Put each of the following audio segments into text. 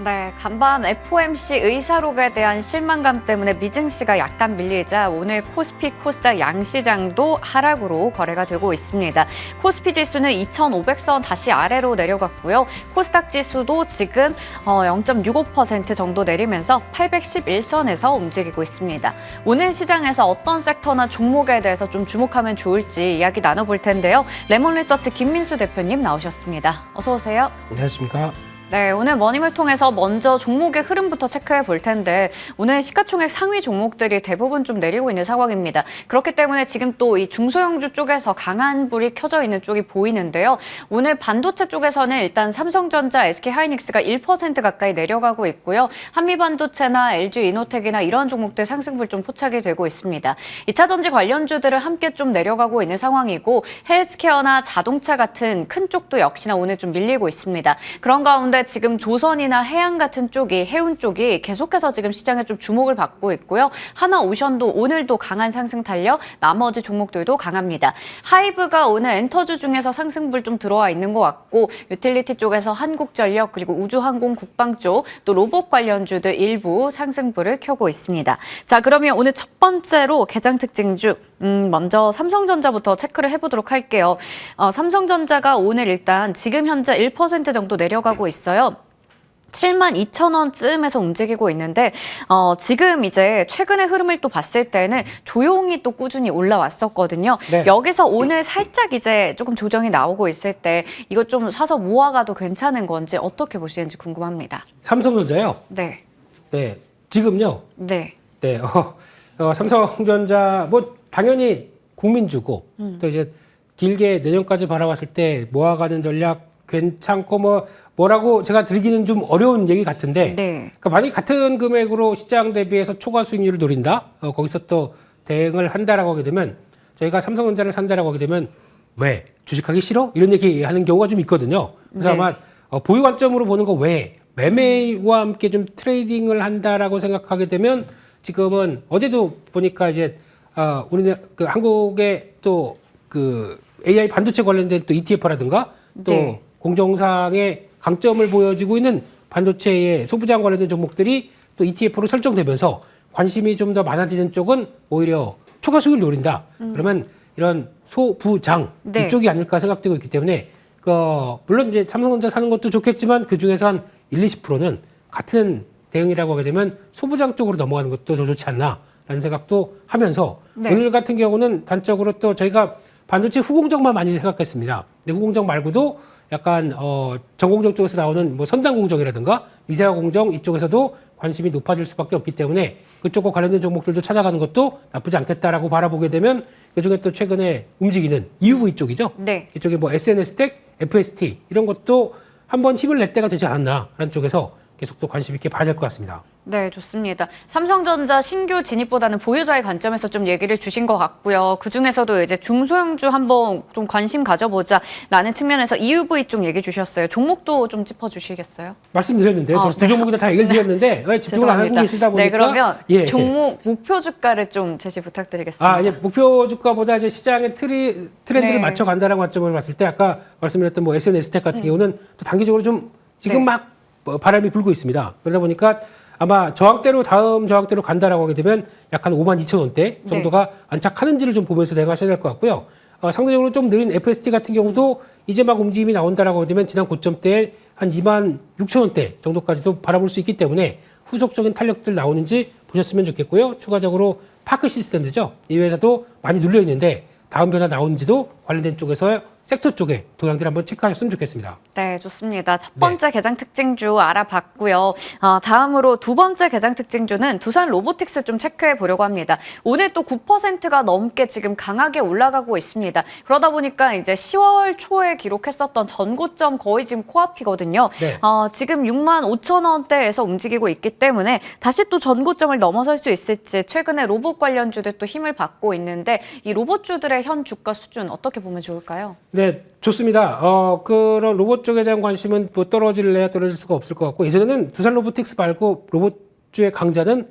네, 간밤 FOMC 의사록에 대한 실망감 때문에 미증시가 약간 밀리자 오늘 코스피, 코스닥 양시장도 하락으로 거래가 되고 있습니다. 코스피 지수는 2,500선 다시 아래로 내려갔고요. 코스닥 지수도 지금 0.65% 정도 내리면서 811선에서 움직이고 있습니다. 오늘 시장에서 어떤 섹터나 종목에 대해서 좀 주목하면 좋을지 이야기 나눠볼 텐데요. 레몬리서치 김민수 대표님 나오셨습니다. 어서 오세요. 안녕하십니까. 네, 오늘 머니를 통해서 먼저 종목의 흐름부터 체크해 볼 텐데 오늘 시가총액 상위 종목들이 대부분 좀 내리고 있는 상황입니다. 그렇기 때문에 지금 또 이 중소형주 쪽에서 강한 불이 켜져 있는 쪽이 보이는데요. 오늘 반도체 쪽에서는 일단 삼성전자, SK하이닉스가 1% 가까이 내려가고 있고요. 한미반도체나 LG이노텍이나 이런 종목들 상승불 좀 포착이 되고 있습니다. 2차전지 관련주들은 함께 좀 내려가고 있는 상황이고 헬스케어나 자동차 같은 큰 쪽도 역시나 오늘 좀 밀리고 있습니다. 그런 가운데 지금 조선이나 해양 같은 쪽이, 해운 쪽이 계속해서 지금 시장에 좀 주목을 받고 있고요. 하나오션도 오늘도 강한 상승 달려 나머지 종목들도 강합니다. 하이브가 오늘 엔터주 중에서 상승불 좀 들어와 있는 것 같고 유틸리티 쪽에서 한국전력 그리고 우주항공 국방 쪽 또 로봇 관련주들 일부 상승불을 켜고 있습니다. 자, 그러면 오늘 첫 번째로 개장 특징주 먼저 삼성전자부터 체크를 해보도록 할게요. 삼성전자가 오늘 일단 지금 현재 1% 정도 내려가고 있어요. 72,000원쯤에서 움직이고 있는데 지금 이제 최근의 흐름을 또 봤을 때는 조용히 또 꾸준히 올라왔었거든요. 네. 여기서 오늘 살짝 이제 조금 조정이 나오고 있을 때 이거 좀 사서 모아가도 괜찮은 건지 어떻게 보시는지 궁금합니다. 삼성전자요? 네. 네. 지금요? 네. 네. 삼성전자 뭐 당연히 국민주고 또 이제 길게 내년까지 바라봤을 때 모아가는 전략 괜찮고 뭐라고 제가 드리기는 좀 어려운 얘기 같은데 네. 그러니까 만약 같은 금액으로 시장 대비해서 초과 수익률을 노린다? 거기서 또 대응을 한다라고 하게 되면 저희가 삼성전자를 산다라고 하게 되면 왜? 주식하기 싫어? 이런 얘기하는 경우가 좀 있거든요. 그래서 네. 아마 보유 관점으로 보는 거 왜? 매매와 함께 좀 트레이딩을 한다라고 생각하게 되면 지금은 어제도 보니까 이제 우리나라 그 한국의 또 그 AI 반도체 관련된 또 ETF라든가 또 네. 공정상의 강점을 보여주고 있는 반도체의 소부장 관련된 종목들이 또 ETF로 설정되면서 관심이 좀 더 많아지는 쪽은 오히려 초과 수익을 노린다. 그러면 이런 소부장 네. 이쪽이 아닐까 생각되고 있기 때문에 물론 이제 삼성전자 사는 것도 좋겠지만 그 중에서 한 20%는 같은 대응이라고 하게 되면 소부장 쪽으로 넘어가는 것도 더 좋지 않나라는 생각도 하면서 네. 오늘 같은 경우는 단적으로 또 저희가 반도체 후공정만 많이 생각했습니다. 근데 후공정 말고도 약간 전공정 쪽에서 나오는 뭐 선단 공정이라든가 미세화 공정 이쪽에서도 관심이 높아질 수밖에 없기 때문에 그쪽과 관련된 종목들도 찾아가는 것도 나쁘지 않겠다라고 바라보게 되면 그중에 또 최근에 움직이는 EUV 쪽이죠. 네. 이쪽에 뭐 SNS텍, FST 이런 것도 한번 힘을 낼 때가 되지 않았나라는 쪽에서 계속 또 관심 있게 봐야 될 것 같습니다. 네, 좋습니다. 삼성전자 신규 진입보다는 보유자의 관점에서 좀 얘기를 주신 것 같고요. 그중에서도 이제 중소형주 한번 좀 관심 가져보자라는 측면에서 EUV 쪽 얘기 주셨어요. 종목도 좀 짚어주시겠어요? 말씀드렸는데 벌써 두 네. 종목이나 다 얘기를 드렸는데 왜 집중을 안 하고 죄송합니다. 계시다 보니까 네, 그러면 예. 종목 목표 주가를 좀 제시 부탁드리겠습니다. 이제 목표 주가보다 이제 시장의 트렌드를 네. 맞춰 간다라는 관점을 봤을 때 아까 말씀드렸던 뭐 SNS텍 같은 경우는 또 단기적으로 좀 지금 네. 막 바람이 불고 있습니다. 그러다 보니까 아마 저항대로 다음 저항대로 간다라고 하게 되면 약 한 52,000원대 정도가 안착하는지를 좀 보면서 대응하셔야 될 것 같고요. 상대적으로 좀 느린 FST 같은 경우도 이제 막 움직임이 나온다라고 하게 되면 지난 고점대에 한 26,000원대 정도까지도 바라볼 수 있기 때문에 후속적인 탄력들 나오는지 보셨으면 좋겠고요. 추가적으로 파크 시스템즈죠. 이 회사도 많이 눌려 있는데 다음 변화 나오는지도 관련된 쪽에서 섹터 쪽에 동향들 한번 체크하셨으면 좋겠습니다. 네, 좋습니다. 첫 번째 개장 특징주 알아봤고요. 다음으로 두 번째 개장 특징주는 두산 로보틱스 좀 체크해 보려고 합니다. 오늘 또 9%가 넘게 지금 강하게 올라가고 있습니다. 그러다 보니까 이제 10월 초에 기록했었던 전고점 거의 지금 코앞이거든요. 네. 지금 65,000원대에서 움직이고 있기 때문에 다시 또 전고점을 넘어설 수 있을지 최근에 로봇 관련주들 또 힘을 받고 있는데 이 로봇주들의 현 주가 수준 어떻게 보면 좋을까요? 네, 좋습니다. 그런 로봇 쪽에 대한 관심은 뭐 떨어질 수가 없을 것 같고 예전에는 두산 로보틱스 말고 로봇주의 강자는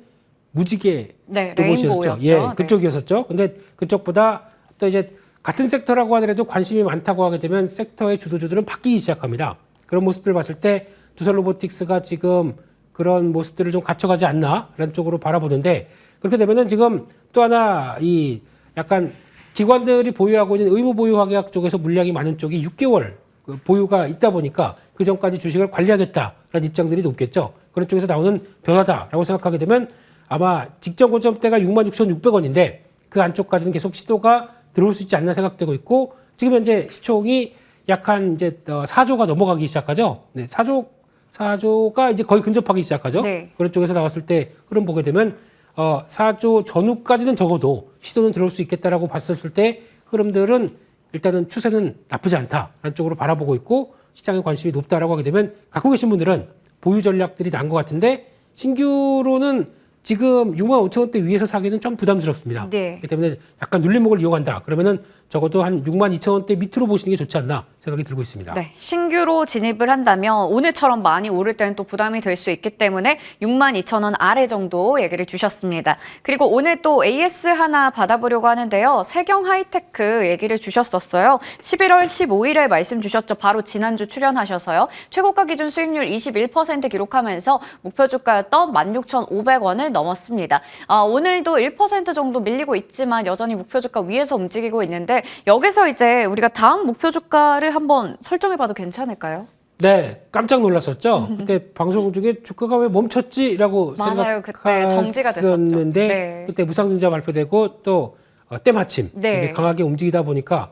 무지개 네, 로봇이었죠. 레인보우였죠. 예, 그쪽이었었죠. 근데 그쪽보다 또 이제 같은 섹터라고 하더라도 관심이 많다고 하게 되면 섹터의 주도주들은 바뀌기 시작합니다. 그런 모습들 봤을 때 두산 로보틱스가 지금 그런 모습들을 좀 갖춰가지 않나라는 쪽으로 바라보는데 그렇게 되면은 지금 또 하나 이 약간 기관들이 보유하고 있는 의무 보유 확약 쪽에서 물량이 많은 쪽이 6개월 그 보유가 있다 보니까 그 전까지 주식을 관리하겠다라는 입장들이 높겠죠. 그런 쪽에서 나오는 변화다라고 생각하게 되면 아마 직전 고점대가 66,600원인데 그 안쪽까지는 계속 시도가 들어올 수 있지 않나 생각되고 있고 지금 현재 시총이 약 한 이제 4조가 넘어가기 시작하죠. 네, 4조가 이제 거의 근접하기 시작하죠. 네. 그런 쪽에서 나왔을 때 흐름 보게 되면 4조 전후까지는 적어도 시도는 들어올 수 있겠다라고 봤었을 때 흐름들은 일단은 추세는 나쁘지 않다라는 쪽으로 바라보고 있고 시장에 관심이 높다라고 하게 되면 갖고 계신 분들은 보유 전략들이 난 것 같은데 신규로는 지금 65,000원대 위에서 사기는 좀 부담스럽습니다. 네. 그렇기 때문에 약간 눌림목을 이용한다. 그러면은 적어도 한 62,000원대 밑으로 보시는 게 좋지 않나 생각이 들고 있습니다. 네, 신규로 진입을 한다면 오늘처럼 많이 오를 때는 또 부담이 될 수 있기 때문에 62,000원 아래 정도 얘기를 주셨습니다. 그리고 오늘 또 AS 하나 받아보려고 하는데요. 세경 하이테크 얘기를 주셨었어요. 11월 15일에 말씀 주셨죠. 바로 지난주 출연하셔서요. 최고가 기준 수익률 21% 기록하면서 목표 주가였던 16,500원을 넘었습니다. 오늘도 1% 정도 밀리고 있지만 여전히 목표 주가 위에서 움직이고 있는데 여기서 이제 우리가 다음 목표 주가를 한번 설정해봐도 괜찮을까요? 네, 깜짝 놀랐었죠. 그때 방송 중에 주가가 왜 멈췄지라고 맞아요. 그때 정지가 됐었죠. 생각했었는데 네. 그때 무상증자 발표되고 또 때마침 네. 이렇게 강하게 움직이다 보니까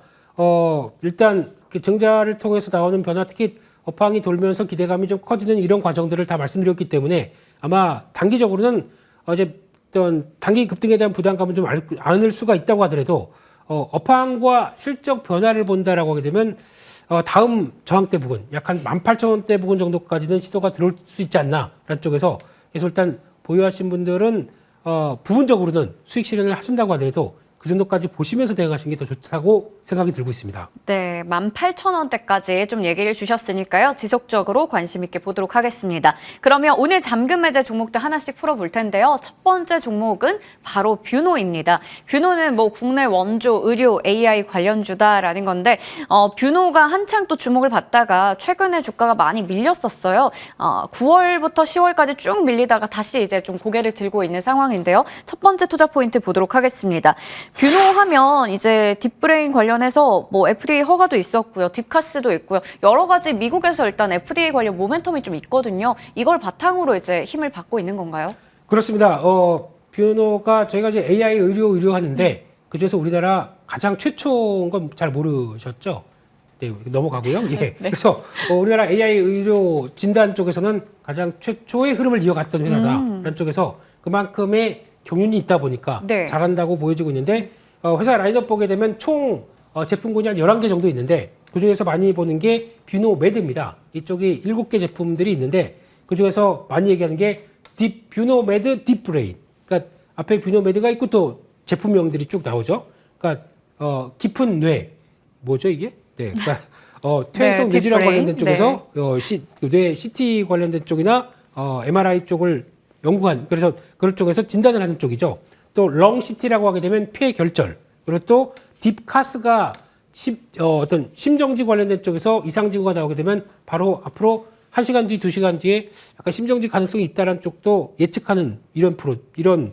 일단 그 증자를 통해서 나오는 변화 특히 업황이 돌면서 기대감이 좀 커지는 이런 과정들을 다 말씀드렸기 때문에 아마 단기적으로는 어제 어떤 단기 급등에 대한 부담감은 좀 안을 수가 있다고 하더라도 업황과 실적 변화를 본다라고 하게 되면 다음 저항대 부근 약 한 18,000원대 부근 정도까지는 시도가 들어올 수 있지 않나라는 쪽에서 그래서 일단 보유하신 분들은 부분적으로는 수익 실현을 하신다고 하더라도 그 정도까지 보시면서 대응하시는 게 더 좋다고 생각이 들고 있습니다. 네, 18,000원대까지 좀 얘기를 주셨으니까요. 지속적으로 관심 있게 보도록 하겠습니다. 그러면 오늘 잠금 해제 종목들 하나씩 풀어볼 텐데요. 첫 번째 종목은 바로 뷰노입니다. 뷰노는 뭐 국내 원조, 의료, AI 관련주다라는 건데 뷰노가 한창 또 주목을 받다가 최근에 주가가 많이 밀렸었어요. 9월부터 10월까지 쭉 밀리다가 다시 이제 좀 고개를 들고 있는 상황인데요. 첫 번째 투자 포인트 보도록 하겠습니다. 뷰노 하면 이제 딥브레인 관련해서 뭐 FDA 허가도 있었고요. 딥카스도 있고요. 여러 가지 미국에서 일단 FDA 관련 모멘텀이 좀 있거든요. 이걸 바탕으로 이제 힘을 받고 있는 건가요? 그렇습니다. 뷰노가 저희가 이제 AI 의료 하는데 그중에서 우리나라 가장 최초인 건 잘 모르셨죠? 네, 넘어가고요. 예. 네. 그래서 우리나라 AI 의료 진단 쪽에서는 가장 최초의 흐름을 이어갔던 회사다라는 쪽에서 그만큼의 경륜이 있다 보니까 네. 잘한다고 보여지고 있는데 회사 라인업 보게 되면 총 제품군이 한 11개 정도 있는데 그중에서 많이 보는 게 뷰노 매드입니다. 이쪽이 7개 제품들이 있는데 그중에서 많이 얘기하는 게 뷰노 매드 딥브레인. 그러니까 앞에 뷰노 매드가 있고 또 제품명들이 쭉 나오죠. 그러니까 깊은 뇌 뭐죠 이게? 네. 그러니까 퇴행성 네, 뇌질환 딥브레인. 관련된 쪽에서 뇌 CT 관련된 쪽이나 MRI 쪽을 연구한 그래서 그런 쪽에서 진단을 하는 쪽이죠. 또 렁CT라고 하게 되면 폐 결절 그리고 또 딥카스가 어떤 심정지 관련된 쪽에서 이상 징후가 나오게 되면 바로 앞으로 1시간 뒤, 2시간 뒤에 약간 심정지 가능성이 있다는 쪽도 예측하는 이런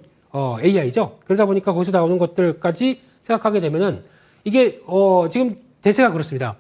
AI죠. 그러다 보니까 거기서 나오는 것들까지 생각하게 되면은 이게 지금 대세가 그렇습니다.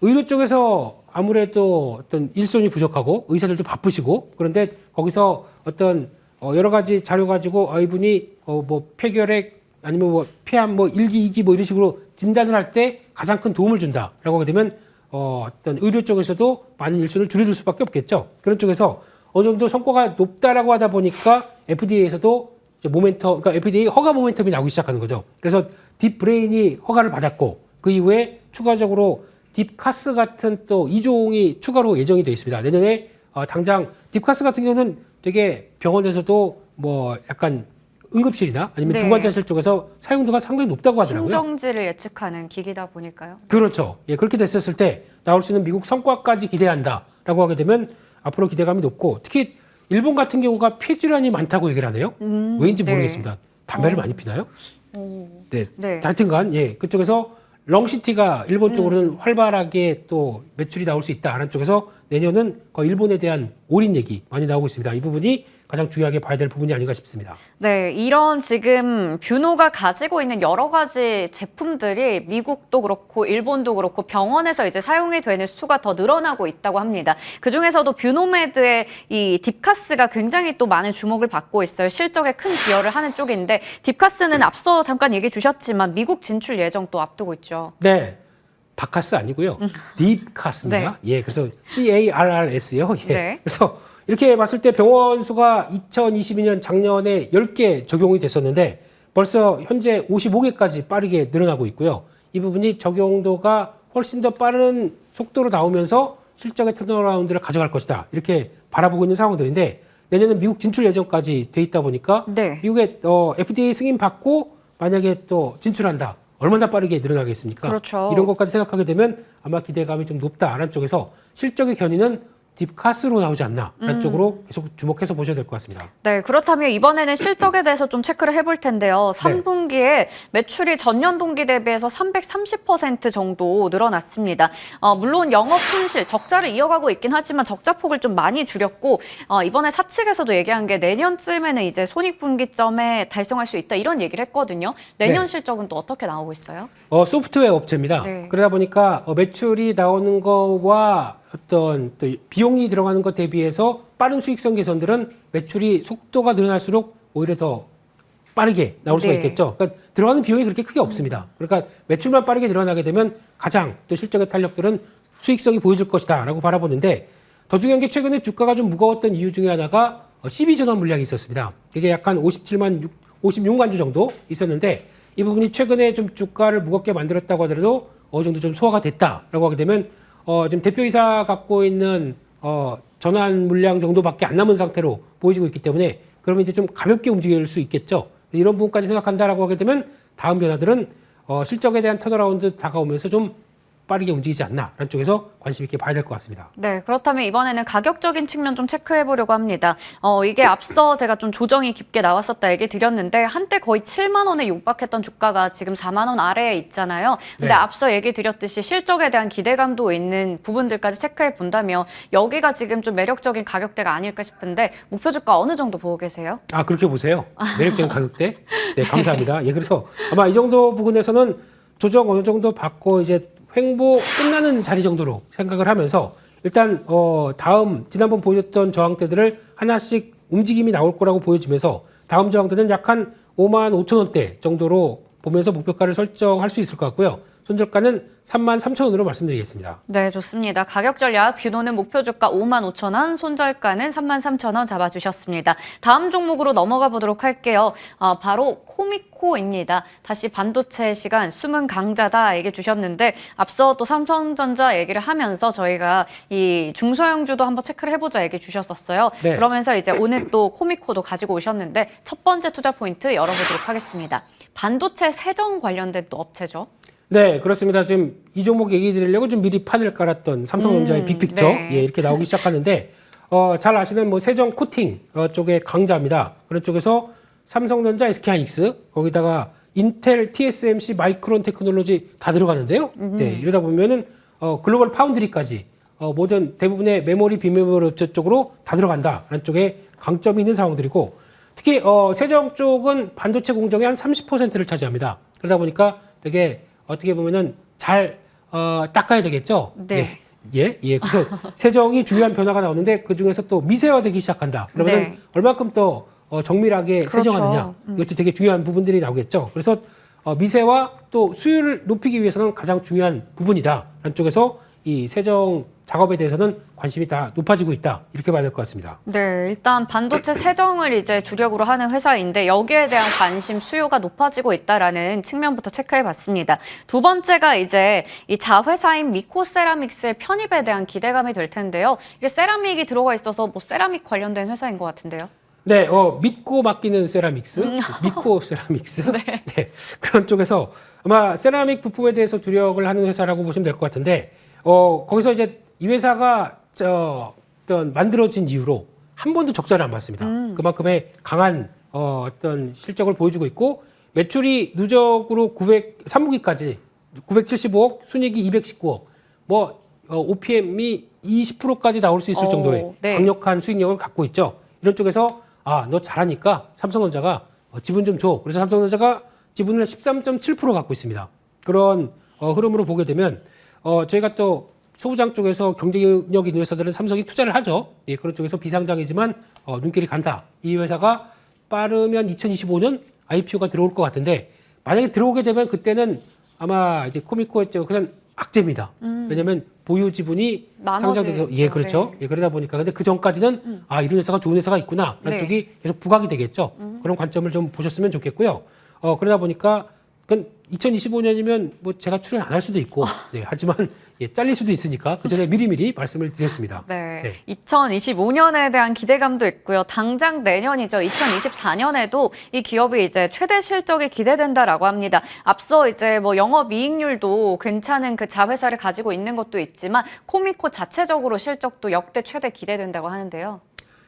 의료 쪽에서 아무래도 어떤 일손이 부족하고 의사들도 바쁘시고 그런데 거기서 어떤 여러 가지 자료 가지고 이분이 뭐 폐결핵 아니면 뭐 폐암 뭐 1기, 2기 뭐 이런 식으로 진단을 할 때 가장 큰 도움을 준다라고 하게 되면 어떤 의료 쪽에서도 많은 일손을 줄여줄 수밖에 없겠죠. 그런 쪽에서 어느 정도 성과가 높다라고 하다 보니까 FDA에서도 이제 그러니까 FDA 허가 모멘텀이 나오기 시작하는 거죠. 그래서 딥브레인이 허가를 받았고 그 이후에 추가적으로 딥카스 같은 또 2종이 추가로 예정이 되어 있습니다. 내년에 당장 딥카스 같은 경우는 되게 병원에서도 뭐 약간 응급실이나 아니면 네. 중환자실 쪽에서 사용도가 상당히 높다고 하더라고요. 심정지를 예측하는 기기다 보니까요. 그렇죠. 예, 그렇게 됐었을 때 나올 수 있는 미국 성과까지 기대한다라고 하게 되면 앞으로 기대감이 높고 특히 일본 같은 경우가 폐질환이 많다고 얘기를 하네요. 왜인지 네. 모르겠습니다. 담배를 많이 피나요? 오. 네. 네. 하여튼간 예, 그쪽에서 렁시티가 일본 쪽으로는 활발하게 또 매출이 나올 수 있다라는 쪽에서 내년은 거의 일본에 대한 올인 얘기 많이 나오고 있습니다. 이 부분이 가장 중요하게 봐야 될 부분이 아닌가 싶습니다. 네, 이런 지금 뷰노가 가지고 있는 여러 가지 제품들이 미국도 그렇고 일본도 그렇고 병원에서 이제 사용이 되는 수가 더 늘어나고 있다고 합니다. 그중에서도 뷰노메드의 이 딥카스가 굉장히 또 많은 주목을 받고 있어요. 실적에 큰 기여를 하는 쪽인데 딥카스는 앞서 잠깐 얘기 주셨지만 미국 진출 예정 또 앞두고 있죠. 네. 바카스 아니고요. 딥카스입니다. 예, 그래서 CARRS요. 예. 네. 그래서 이렇게 봤을 때 병원 수가 2022년 작년에 10개 적용이 됐었는데 벌써 현재 55개까지 빠르게 늘어나고 있고요. 이 부분이 적용도가 훨씬 더 빠른 속도로 나오면서 실적의 턴어라운드를 가져갈 것이다. 이렇게 바라보고 있는 상황들인데 내년은 미국 진출 예정까지 돼 있다 보니까 네. 미국의 FDA 승인 받고 만약에 또 진출한다. 얼마나 빠르게 늘어나겠습니까? 그렇죠. 이런 것까지 생각하게 되면 아마 기대감이 좀 높다라는 쪽에서 실적의 견인은 딥카스로 나오지 않나라는 쪽으로 계속 주목해서 보셔야 될 것 같습니다. 네, 그렇다면 이번에는 실적에 대해서 좀 체크를 해볼 텐데요. 3분기에 매출이 전년 동기 대비해서 330% 정도 늘어났습니다. 물론 영업 손실, 적자를 이어가고 있긴 하지만 적자폭을 좀 많이 줄였고 이번에 사측에서도 얘기한 게 내년쯤에는 이제 손익분기점에 달성할 수 있다 이런 얘기를 했거든요. 내년 네. 실적은 또 어떻게 나오고 있어요? 소프트웨어 업체입니다. 네. 그러다 보니까 매출이 나오는 거와 어떤 또 비용이 들어가는 것 대비해서 빠른 수익성 개선들은 매출이 속도가 늘어날수록 오히려 더 빠르게 나올 수가 네. 있겠죠. 그러니까 들어가는 비용이 그렇게 크게 없습니다. 그러니까 매출만 빠르게 늘어나게 되면 가장 또 실적의 탄력들은 수익성이 보여줄 것이다라고 바라보는데 더 중요한 게 최근에 주가가 좀 무거웠던 이유 중에 하나가 CB 전환 물량이 있었습니다. 그게 약간 56만 주 정도 있었는데 이 부분이 최근에 좀 주가를 무겁게 만들었다고 하더라도 어느 정도 좀 소화가 됐다라고 하게 되면 지금 대표이사 갖고 있는 전환 물량 정도밖에 안 남은 상태로 보여지고 있기 때문에 그러면 이제 좀 가볍게 움직일 수 있겠죠. 이런 부분까지 생각한다라고 하게 되면 다음 변화들은 실적에 대한 턴어라운드 다가오면서 좀 빠르게 움직이지 않나라는 쪽에서 관심 있게 봐야 될 것 같습니다. 네, 그렇다면 이번에는 가격적인 측면 좀 체크해 보려고 합니다. 이게 앞서 제가 좀 조정이 깊게 나왔었다 얘기 드렸는데 한때 거의 7만 원에 육박했던 주가가 지금 4만 원 아래에 있잖아요. 근데 네. 앞서 얘기 드렸듯이 실적에 대한 기대감도 있는 부분들까지 체크해 본다면 여기가 지금 좀 매력적인 가격대가 아닐까 싶은데 목표 주가 어느 정도 보고 계세요? 아, 그렇게 보세요. 매력적인 가격대. 네, 감사합니다. 예, 그래서 아마 이 정도 부분에서는 조정 어느 정도 받고 이제 횡보 끝나는 자리 정도로 생각을 하면서 일단 다음 지난번 보여줬던 저항대들을 하나씩 움직임이 나올 거라고 보여지면서 다음 저항대는 약 한 5만 5천 원대 정도로 보면서 목표가를 설정할 수 있을 것 같고요. 손절가는 3만 3천 원으로 말씀드리겠습니다. 네, 좋습니다. 가격 전략 뷰노는 목표 주가 5만 5천 원, 손절가는 3만 3천 원 잡아주셨습니다. 다음 종목으로 넘어가 보도록 할게요. 바로 코미코입니다. 다시 반도체 시간 숨은 강자다 얘기해 주셨는데 앞서 또 삼성전자 얘기를 하면서 저희가 이 중소형주도 한번 체크를 해보자 얘기해 주셨었어요. 네. 그러면서 이제 오늘 또 코미코도 가지고 오셨는데 첫 번째 투자 포인트 열어보도록 하겠습니다. 반도체 세정 관련된 또 업체죠. 네, 그렇습니다. 지금 이 종목 얘기 드리려고 좀 미리 판을 깔았던 삼성전자의 빅픽처 네. 예, 이렇게 나오기 시작하는데 잘 아시는 뭐 세정 코팅 쪽의 강자입니다. 그런 쪽에서 삼성전자, SK하이닉스 거기다가 인텔, TSMC, 마이크론 테크놀로지 다 들어가는데요. 네, 이러다 보면은 글로벌 파운드리까지 모든 대부분의 메모리, 비메모리 업체 쪽으로 다 들어간다라는 쪽에 강점이 있는 상황들이고 특히 세정 쪽은 반도체 공정의 한 30%를 차지합니다. 그러다 보니까 되게 어떻게 보면은 잘 닦아야 되겠죠. 네. 예. 그래서 세정이 중요한 변화가 나오는데 그 중에서 또 미세화되기 시작한다. 그러면은 네. 얼마큼 더 정밀하게 그렇죠. 세정하느냐. 이것도 되게 중요한 부분들이 나오겠죠. 그래서 미세화 또 수율을 높이기 위해서는 가장 중요한 부분이다. 라는 쪽에서 이 세정 작업에 대해서는 관심이 다 높아지고 있다. 이렇게 봐야 될 것 같습니다. 네, 일단 반도체 세정을 이제 주력으로 하는 회사인데 여기에 대한 관심, 수요가 높아지고 있다라는 측면부터 체크해 봤습니다. 두 번째가 이제 이 자회사인 미코세라믹스의 편입에 대한 기대감이 될 텐데요. 이게 세라믹이 들어가 있어서 뭐 세라믹 관련된 회사인 것 같은데요. 네, 믿고 맡기는 세라믹스, 미코 세라믹스. 네. 그런 쪽에서 아마 세라믹 부품에 대해서 주력을 하는 회사라고 보시면 될 것 같은데, 거기서 이제 이 회사가 어떤 만들어진 이후로 한 번도 적자를 안 봤습니다. 그만큼의 강한 어떤 실적을 보여주고 있고 매출이 누적으로 3분기까지 975억, 순이익이 219억. OPM이 20%까지 나올 수 있을 정도의 네. 강력한 수익력을 갖고 있죠. 이런 쪽에서 너 잘하니까 삼성전자가 지분 좀 줘. 그래서 삼성전자가 지분을 13.7% 갖고 있습니다. 그런 흐름으로 보게 되면 저희가 또 소부장 쪽에서 경쟁력 있는 회사들은 삼성이 투자를 하죠. 예, 그런 쪽에서 비상장이지만 눈길이 간다. 이 회사가 빠르면 2025년 IPO가 들어올 것 같은데 만약에 들어오게 되면 그때는 아마 이제 코미코의 그냥 악재입니다. 왜냐하면 보유 지분이 상장돼서 그렇죠. 네. 예, 그러다 보니까 근데 그 전까지는 이런 회사가 좋은 회사가 있구나라는 네. 쪽이 계속 부각이 되겠죠. 그런 관점을 좀 보셨으면 좋겠고요. 그러다 보니까 2025년이면 제가 출연 안 할 수도 있고, 네, 하지만 잘릴 수도 있으니까 그 전에 미리미리 말씀을 드렸습니다. 네. 2025년에 대한 기대감도 있고요. 당장 내년이죠. 2024년에도 이 기업이 이제 최대 실적이 기대된다라고 합니다. 앞서 이제 영업이익률도 괜찮은 그 자회사를 가지고 있는 것도 있지만 코미코 자체적으로 실적도 역대 최대 기대된다고 하는데요.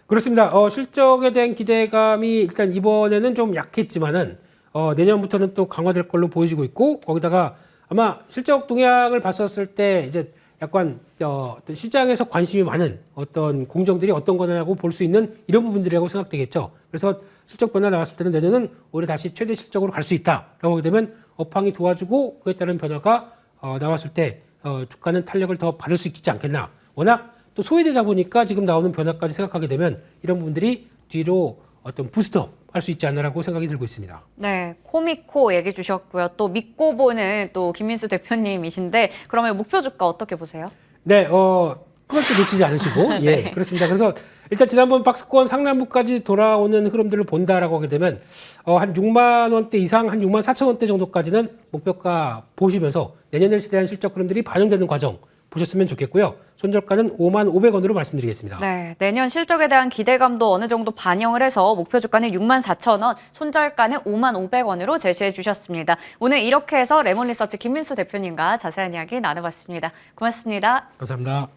그렇습니다. 실적에 대한 기대감이 일단 이번에는 좀 약했지만은 내년부터는 또 강화될 걸로 보여지고 있고 거기다가 아마 실적 동향을 봤었을 때 이제 약간 어떤 시장에서 관심이 많은 어떤 공정들이 어떤 거냐고 볼 수 있는 이런 부분들이라고 생각되겠죠. 그래서 실적 변화 나왔을 때는 내년은 올해 다시 최대 실적으로 갈 수 있다라고 하게 되면 업황이 도와주고 그에 따른 변화가 나왔을 때 주가는 탄력을 더 받을 수 있지 않겠나. 워낙 또 소외되다 보니까 지금 나오는 변화까지 생각하게 되면 이런 부분들이 뒤로 어떤 부스트업 할 수 있지 않나라고 생각이 들고 있습니다. 네, 코미코 얘기 주셨고요. 또 믿고 보는 또 김민수 대표님이신데 그러면 목표 주가 어떻게 보세요? 네, 그것도 놓치지 않으시고 네. 예, 그렇습니다. 그래서 일단 지난번 박스권 상단부까지 돌아오는 흐름들을 본다라고 하게 되면 한 6만 원대 이상, 한 6만 4천 원대 정도까지는 목표가 보시면서 내년에 대한 실적 흐름들이 반영되는 과정 보셨으면 좋겠고요. 손절가는 5만 500원으로 말씀드리겠습니다. 네, 내년 실적에 대한 기대감도 어느 정도 반영을 해서 목표 주가는 6만 4천 원, 손절가는 5만 500원으로 제시해 주셨습니다. 오늘 이렇게 해서 레몬리서치 김민수 대표님과 자세한 이야기 나눠봤습니다. 고맙습니다. 감사합니다.